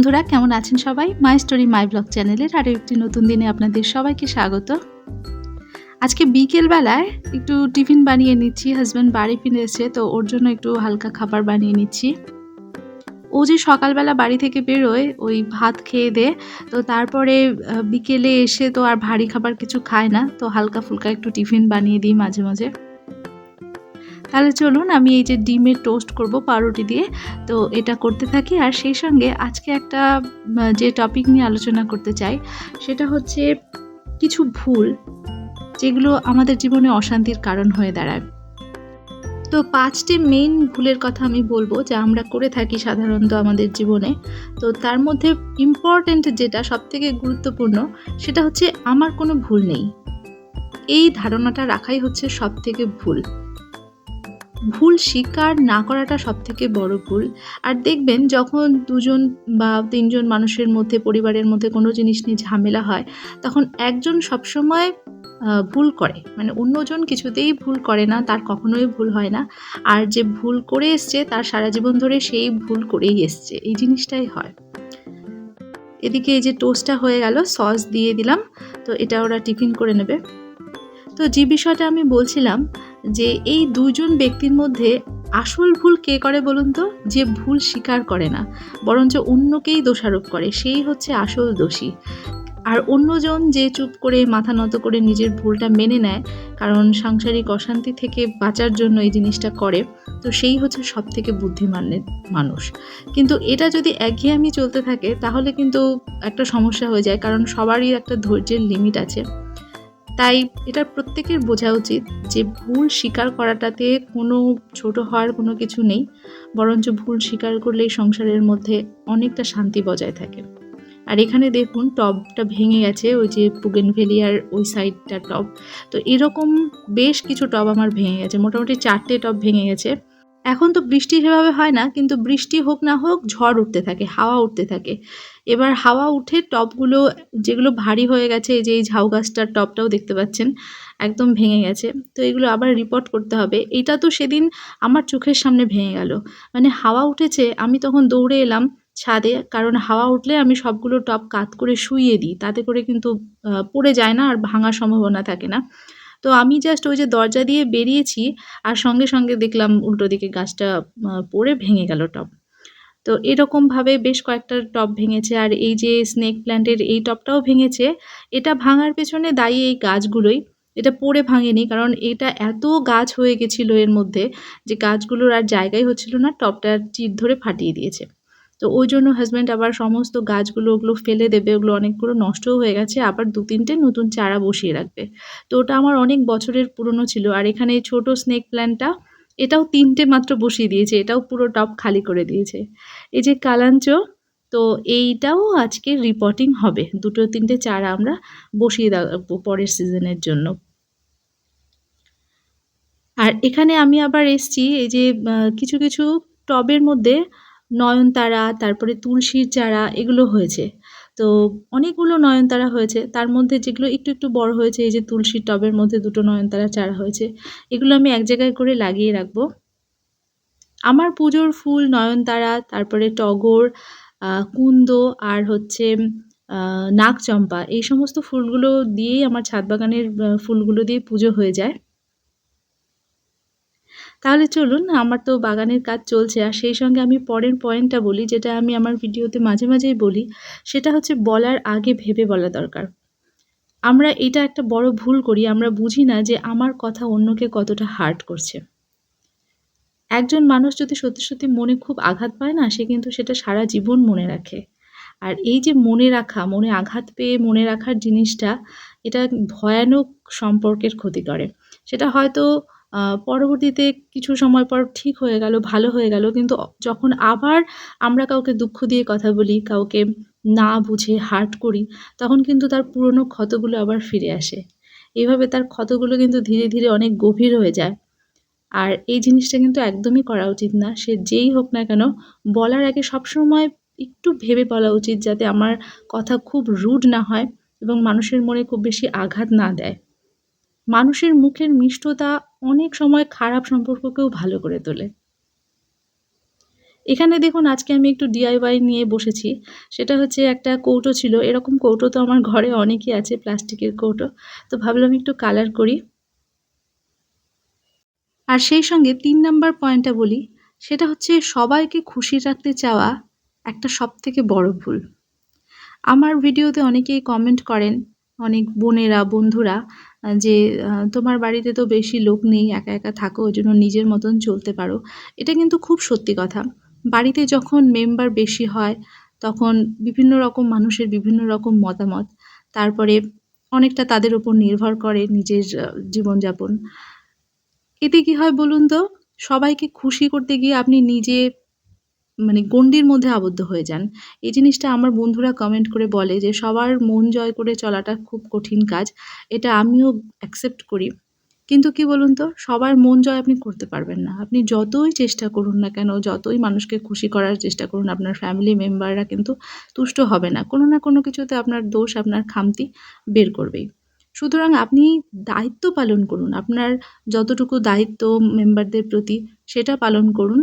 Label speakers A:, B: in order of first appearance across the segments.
A: বন্ধুরা কেমন আছেন সবাই? মাই স্টোরি মাই ব্লগ চ্যানেলের আরও একটি নতুন দিনে আপনাদের সবাইকে স্বাগত। আজকে বিকেলবেলায় একটু টিফিন বানিয়ে নিচ্ছি। হাজব্যান্ড বাড়ি ফিরেছে, তো ওর জন্য একটু হালকা খাবার বানিয়ে নিচ্ছি। ও যে সকালবেলা বাড়ি থেকে বেরোয় ওই ভাত খেয়ে দেয়ে, তো তারপরে বিকেলে এসে তো আর ভারী খাবার কিছু খায় না, তো হালকা ফুলকা একটু টিফিন বানিয়ে দিই মাঝে মাঝে। তাহলে চলুন আমি এই যে ডিমের টোস্ট করব পাউরুটি দিয়ে, তো এটা করতে থাকি। আর সেই সঙ্গে আজকে একটা যে টপিক নিয়ে আলোচনা করতে চাই সেটা হচ্ছে কিছু ভুল যেগুলো আমাদের জীবনে অশান্তির কারণ হয়ে দাঁড়ায়। তো 5টি মেইন ভুলের কথা আমি বলবো যা আমরা করে থাকি সাধারণত আমাদের জীবনে। তো তার মধ্যে ইম্পর্ট্যান্ট যেটা সবথেকে গুরুত্বপূর্ণ সেটা হচ্ছে আমার কোনো ভুল নেই। এই ধারণাটা রাখাই হচ্ছে সবথেকে ভুল। ভুল স্বীকার না করাটা সবথেকে বড় ভুল। আর দেখবেন যখন 2জন বা 3জন মানুষের মধ্যে, পরিবারের মধ্যে কোনো জিনিস নিয়ে ঝামেলা হয়, তখন একজন সবসময় ভুল করে, মানে অন্যজন কিছুতেই ভুল করে না, তার কখনোই ভুল হয় না। আর যে ভুল করে এসছে তার সারা জীবন ধরে সেই ভুল করেই এসছে, এই জিনিসটাই হয়। এদিকে এই যে টোস্টটা হয়ে গেল, সস দিয়ে দিলাম, তো এটা ওরা টিফিন করে নেবে। তো যে বিষয়টা আমি বলছিলাম যে এই 2জন ব্যক্তির মধ্যে আসল ভুল কে করে বলুন তো? যে ভুল স্বীকার করে না, বরঞ্চ অন্যকেই দোষারোপ করে, সেই হচ্ছে আসল দোষী। আর অন্যজন যে চুপ করে মাথা নত করে নিজের ভুলটা মেনে নেয়, কারণ সাংসারিক অশান্তি থেকে বাঁচার জন্য এই জিনিসটা করে, তো সেই হচ্ছে সবথেকে বুদ্ধিমানের মানুষ। কিন্তু এটা যদি একঘেয়েমি চলতে থাকে তাহলে কিন্তু একটা সমস্যা হয়ে যায়, কারণ সবারই একটা ধৈর্যের লিমিট আছে। তাই এটা প্রত্যেকের বোঝা উচিত যে ভুল স্বীকার করাটাতে কোনো ছোট হওয়ার কোনো কিছু নেই, বরঞ্চ ভুল স্বীকার করলেই সংসারের মধ্যে অনেকটা শান্তি বজায় থাকে। আর এখানে দেখুন টবটা ভেঙে গেছে, ওই যে বুগেনভেলিয়ার ওই সাইডটা টব। তো এরকম বেশ কিছু টব আমার ভেঙে গেছে, মোটামুটি 4টে টব ভেঙে গেছে। এখন তো বৃষ্টি সেভাবে হয় না, কিন্তু বৃষ্টি হোক না হোক ঝড় উঠতে থাকে, হাওয়া উঠতে থাকে। এবার হাওয়া উঠে টবগুলো যেগুলো ভারী হয়ে গেছে, এই যে এই ঝাউ গাছটার টবটাও দেখতে পাচ্ছেন একদম ভেঙে গেছে। তো এগুলো আবার রিপোর্ট করতে হবে। এটা তো সেদিন আমার চোখের সামনে ভেঙে গেল, মানে হাওয়া উঠেছে, আমি তখন দৌড়ে এলাম ছাদে, কারণ হাওয়া উঠলে আমি সবগুলো টব কাত করে শুইয়ে দিই, তাতে করে কিন্তু পড়ে যায় না আর ভাঙার সম্ভাবনা থাকে না। তো আমি জাস্ট ওই যে দরজা দিয়ে বেরিয়েছি আর সঙ্গে সঙ্গে দেখলাম উল্টো দিকে গাছটা পড়ে ভেঙে গেল টব। তো এরকমভাবে বেশ কয়েকটা টব ভেঙেছে। আর এই যে স্নেক প্ল্যান্টের এই টবটাও ভেঙেছে। এটা ভাঙার পেছনে দায়ী এই গাছগুলোই। এটা পড়ে ভাঙেনি, কারণ এটা এত গাছ হয়ে গেছিল এর মধ্যে যে গাছগুলোর আর জায়গাই হচ্ছিল না, টবটার চির ধরে ফাটিয়ে দিয়েছে। তো ওই জন্য হাজব্যান্ড আবার সমস্ত গাছগুলো ওগুলো ফেলে দেবে, ওগুলো অনেকগুলো নষ্টও হয়ে গেছে, আবার 2-3টে নতুন চারা বসিয়ে রাখবে। তো ওটা আমার অনেক বছরের পুরনো ছিল। আর এখানে এই ছোট স্নেক প্ল্যান্টটা, এটাও 3টে মাত্র বসিয়ে দিয়েছে, এটাও পুরো টব খালি করে দিয়েছে। এই যে কালাঞ্চ, তো এইটাও আজকে রিপোর্টিং হবে। 2-3টে চারা আমরা বসিয়ে রাখবো পরের সিজনের জন্য। আর এখানে আমি আবার এসছি এই যে কিছু কিছু টবের মধ্যে নয়নতারা, তারপরে তুলসীর চারা এগুলো হয়েছে। তো অনেকগুলো নয়নতারা হয়েছে, তার মধ্যে যেগুলো একটু একটু বড় হয়েছে, এই যে তুলসীর টবের মধ্যে 2টো নয়নতারা চারা হয়েছে, এগুলো আমি এক জায়গায় করে লাগিয়ে রাখবো। আমার পুজোর ফুল নয়নতারা, তারপরে টগর, কুন্দ আর হচ্ছে নাগচম্পা, এই সমস্ত ফুলগুলো দিয়েই আমার ছাদ বাগানের ফুলগুলো দিয়ে পুজো হয়ে যায়। তাহলে চলুন, আমার তো বাগানের কাজ চলছে, আর সেই সঙ্গে আমি পরের পয়েন্টটা বলি, যেটা আমি আমার ভিডিওতে মাঝে মাঝেই বলি, সেটা হচ্ছে বলার আগে ভেবে বলা দরকার। আমরা এটা একটা বড় ভুল করি, আমরা বুঝি না যে আমার কথা অন্যকে কতটা হার্ট করছে। একজন মানুষ যদি সত্যি সত্যি মনে খুব আঘাত পায় না, সে কিন্তু সেটা সারা জীবন মনে রাখে। আর এই যে মনে রাখা, মনে আঘাত পেয়ে মনে রাখার জিনিসটা, এটা ভয়ানক সম্পর্কের ক্ষতি করে। সেটা হয়তো পরবর্তীতে কিছু সময় পর ঠিক হয়ে গেল, ভালো হয়ে গেল, কিন্তু যখন আবার আমরা কাউকে দুঃখ দিয়ে কথা বলি, কাউকে না বুঝে হার্ট করি, তখন কিন্তু তার পুরনো ক্ষতগুলো আবার ফিরে আসে। এভাবে তার ক্ষতগুলো কিন্তু ধীরে ধীরে অনেক গভীর হয়ে যায়। আর এই জিনিসটা কিন্তু একদমই করা উচিত না। সে যেই হোক না কেন, বলার আগে সবসময় একটু ভেবে বলা উচিত, যাতে আমার কথা খুব রুড না হয় এবং মানুষের মনে খুব বেশি আঘাত না দেয়। মানুষের মুখের মিষ্টতা অনেক সময় খারাপ সম্পর্ককেও ভালো করে তোলে। এখানে দেখুন আজকে আমি একটু ডিআইওয়াই নিয়ে বসেছি। সেটা হচ্ছে একটা কৌটো ছিল। এরকম কৌটো তো আমার ঘরে অনেকই আছে, প্লাস্টিকের কৌটো। তো ভাবলাম একটু কালার করি। আর সেই সঙ্গে ৩ নাম্বার পয়েন্টটা বলি, সেটা হচ্ছে সবাইকে খুশি রাখতে চাওয়া একটা সবথেকে বড় ভুল। আমার ভিডিওতে অনেকেই কমেন্ট করেন, অনেক বোনেরা, বন্ধুরা যে তোমার বাড়িতে তো বেশি লোক নেই, একা, একা থাকো, ওইজন্য নিজের মতন চলতে পারো। এটা কিন্তু খুব সত্যি কথা। বাড়িতে যখন মেম্বার বেশি হয়, তখন বিভিন্ন রকম মানুষের বিভিন্ন রকম মতামত। তারপরে অনেকটা তাদের উপর নির্ভর করে নিজের জীবনযাপন। এতে কি হয় বলুন তো? সবাইকে খুশি করতে গিয়ে আপনি নিজে মানে গণ্ডির মধ্যে আবদ্ধ হয়ে যান। এই জিনিসটা আমার বন্ধুরা কমেন্ট করে বলে যে, "সবার মন জয় করে চলাটা খুব কঠিন কাজ।" এটা আমিও অ্যাকসেপ্ট করি। কিন্তু কি বলুন তো? সবার মন জয় আপনি করতে পারবেন না। আপনি যতই চেষ্টা করুন না কেন, যতই মানুষকে খুশি করার চেষ্টা করুন, আপনার ফ্যামিলি মেম্বাররা কিন্তু তুষ্ট হবে না। কোনো না কোনো কিছুতে আপনার দোষ, আপনার খামতি বের করবেই। সুতরাং আপনি দায়িত্ব পালন করুন। আপনার যতটুকু দায়িত্ব মেম্বারদের প্রতি সেটা পালন করুন।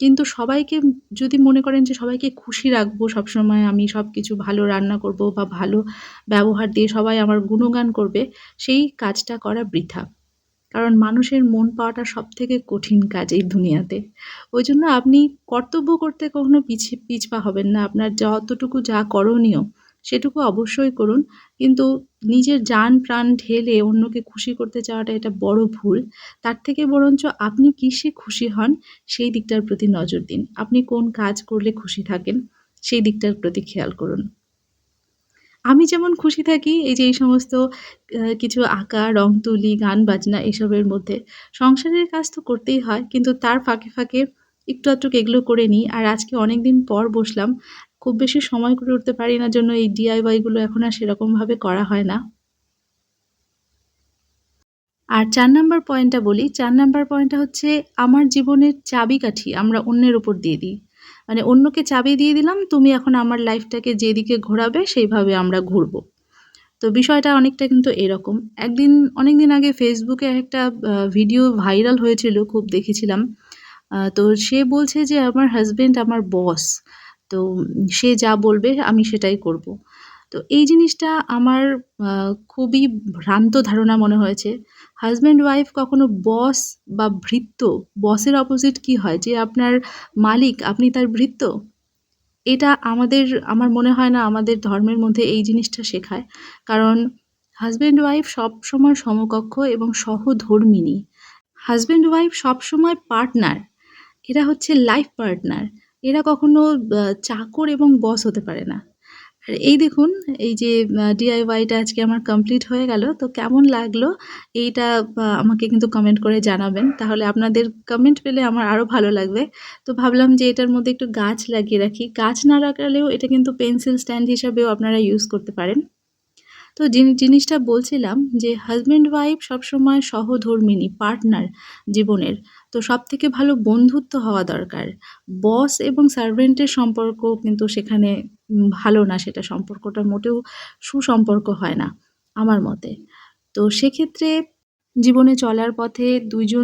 A: কিন্তু সবাইকে যদি মনে করেন যে সবাইকে খুশি রাখবো সবসময়, আমি সবকিছু ভালো রান্না করব বা ভালো ব্যবহার দিয়ে সবাই আমার গুণগান করবে, সেই কাজটা করা বৃথা। কারণ মানুষের মন পাওয়াটা সবথেকে কঠিন কাজ এই দুনিয়াতে। ওইজন্য আপনি কর্তব্য করতে কখনো পিছপা হবেন না। আপনার যতটুকু যা করণীয় সেটুকু অবশ্যই করুন। কিন্তু নিজের জান-প্রাণ ঢেলে অন্যকে খুশি করতে চাওয়াটা এটা বড় ভুল। তার থেকে বরঞ্চ আপনি কিসে খুশি হন সেই দিকটার প্রতি নজর দিন। আপনি কোন কাজ করলে খুশি থাকেন সেই দিকটার প্রতি খেয়াল করুন। আমি যেমন খুশি থাকি এই যে এই সমস্ত কিছু আঁকা, রং তুলি, গান বাজনা এসবের মধ্যে। সংসারের কাজ তো করতেই হয়। কিন্তু তার ফাঁকে, ফাঁকে একটু আধটু এগুলো করে নিই। আর আজকে অনেকদিন পর বসলাম। খুব বেশি সময় করে উঠতে পারি না জন্য এই DIY গুলো এখন আর সেরকমভাবে করা হয় না। আর ৪ নাম্বার পয়েন্টটা বলি। ৪ নাম্বার পয়েন্টটা হচ্ছে আমার জীবনের চাবিকাঠি আমরা অন্যের উপর দিয়ে দিই। মানে অন্যকে চাবি দিয়ে দিলাম, তুমি এখন আমার লাইফটাকে যেদিকে ঘোরাবে সেইভাবে আমরা ঘুরবো। তো বিষয়টা অনেকটা কিন্তু এরকম। অনেকদিন আগে ফেসবুকে একটা ভিডিও ভাইরাল হয়েছিল, খুব দেখেছিলাম। তো সে বলছে যে, "আমার হাসব্যান্ড আমার বস। তো সে যা বলবে আমি সেটাই করব।" তো এই জিনিসটা আমার আ খুবই ভ্রান্ত ধারণা মনে হয়েছে। হাসব্যান্ড ওয়াইফ কখনো বস বা ভৃত্য, বসের অপোজিট কি হয়? যে আপনার মালিক, আপনি তার ভৃত্য? এটা আমার মনে হয় না আমাদের ধর্মের মধ্যে এই জিনিসটা শেখায়। কারণ হাসব্যান্ড ওয়াইফ সবসময় সমকক্ষ এবং সহধর্মিণী। হাসব্যান্ড ওয়াইফ সবসময় পার্টনার। এরা হচ্ছে লাইফ পার্টনার। এরা কখনো চাকর এবং বস হতে পারে না। আর এই দেখুন, এই যে DIY টা আজকে আমার কমপ্লিট হয়ে গেল। তো কেমন লাগলো এইটা আমাকে কিন্তু কমেন্ট করে জানাবেন। তাহলে আপনাদের কমেন্ট পেলে আমার আরো ভালো লাগবে। তো ভাবলাম যে এটার মধ্যে একটু গাছ লাগিয়ে রাখি। গাছ না লাগালেও এটা কিন্তু পেন্সিল স্ট্যান্ড হিসাবেও আপনারা ইউজ করতে পারেন। তো জিনিসটা বলছিলাম যে হাসব্যান্ড ওয়াইফ সবসময় সহধর্মিণী, পার্টনার জীবনের। তো সবথেকে ভালো বন্ধুত্ব হওয়া দরকার। বস এবং সার্ভেন্টের সম্পর্ক কিন্তু সেখানে ভালো না, সেটা সম্পর্কটা মোটেও সুসম্পর্ক হয় না আমার মতে। তো সেক্ষেত্রে জীবনে চলার পথে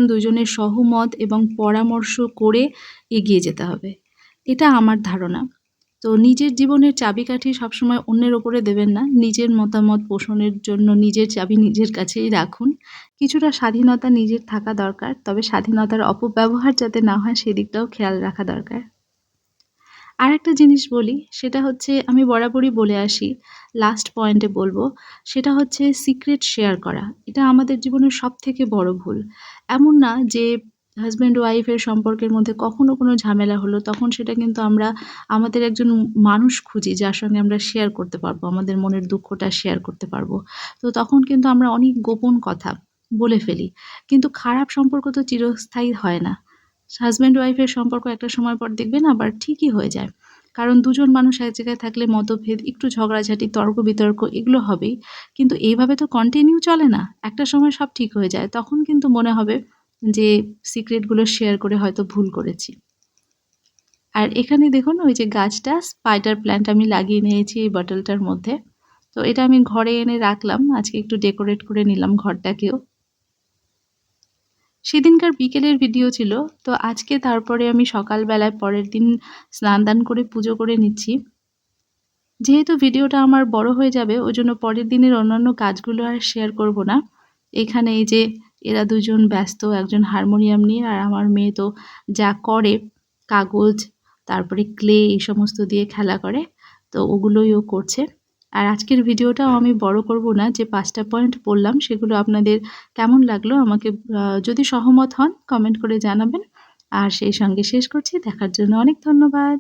A: দুজনের সহমত এবং পরামর্শ করে এগিয়ে যেতে হবে। এটা আমার ধারণা। তো নিজের জীবনের চাবিকাঠি সবসময় অন্যের ওপরে দেবেন না। নিজের মতামত পোষণের জন্য নিজের চাবি নিজের কাছেই রাখুন। কিছুটা স্বাধীনতা নিজের থাকা দরকার। তবে স্বাধীনতার অপব্যবহার যাতে না হয় সেদিকটাও খেয়াল রাখা দরকার। আরেকটা জিনিস বলি, সেটা হচ্ছে আমি বরাবরই বলে আসি, লাস্ট পয়েন্টে বলবো, সেটা হচ্ছে সিক্রেট শেয়ার করা। এটা আমাদের জীবনের সবথেকে বড় ভুল। এমন না যে হাসব্যান্ড ওয়াইফের সম্পর্কের মধ্যে কখনো কোনো ঝামেলা হলো, তখন সেটা কিন্তু আমরা আমাদের একজন মানুষ খুঁজি যার সঙ্গে আমরা শেয়ার করতে পারবো। আমাদের মনের দুঃখটা শেয়ার করতে পারবো। তো তখন কিন্তু আমরা অনেক গোপন কথা বলে ফেলি। কিন্তু খারাপ সম্পর্ক তো চিরস্থায়ী হয় না। হাসব্যান্ড ওয়াইফের সম্পর্ক একটা সময় পর দেখবেন আবার ঠিকই হয়ে যায়। কারণ দুজন মানুষ এক জায়গায় থাকলে মতভেদ, একটু ঝগড়াঝাটি, তর্ক-বিতর্ক এগুলো হবেই। কিন্তু এইভাবে তো কন্টিনিউ চলে না। একটা সময় সব ঠিক হয়ে যায়। তখন কিন্তু মনে হবে যে সিক্রেট গুলো শেয়ার করে হয়তো ভুল করেছি। আর এখানে দেখুন ওই যে গাছটা স্পাইডার প্ল্যান্ট আমি লাগিয়ে নিয়েছি এই বটলটার মধ্যে। তো এটা আমি ঘরে এনে রাখলাম। আজকে একটু ডেকোরেট করে নিলাম ঘরটাকেও। সেদিনকার বিকেলের ভিডিও ছিল। তো আজকে তারপরে আমি সকালবেলায় পরের দিন স্নান-দান করে পুজো করে নিচ্ছি। যেহেতু ভিডিওটা আমার বড় হয়ে যাবে ওইজন্য পরের দিনের অন্যান্য কাজগুলো আর শেয়ার করব না। এখানে এই যে এরা দুজন ব্যস্ত, একজন হারমোনিয়াম নিয়ে আর আমার মেয়ে তো যা করে কাগজ, তারপরে ক্লে এই সমস্ত দিয়ে খেলা করে। তো ওগুলোই ও করছে। আর আজকের ভিডিওটাও আমি বড় করব না, যে ৫ টা পয়েন্ট বললাম সেগুলো আপনাদের কেমন লাগলো আমাকে যদি সহমত হন কমেন্ট করে জানাবেন। আর সেই সঙ্গে শেষ করছি। দেখার জন্য অনেক ধন্যবাদ।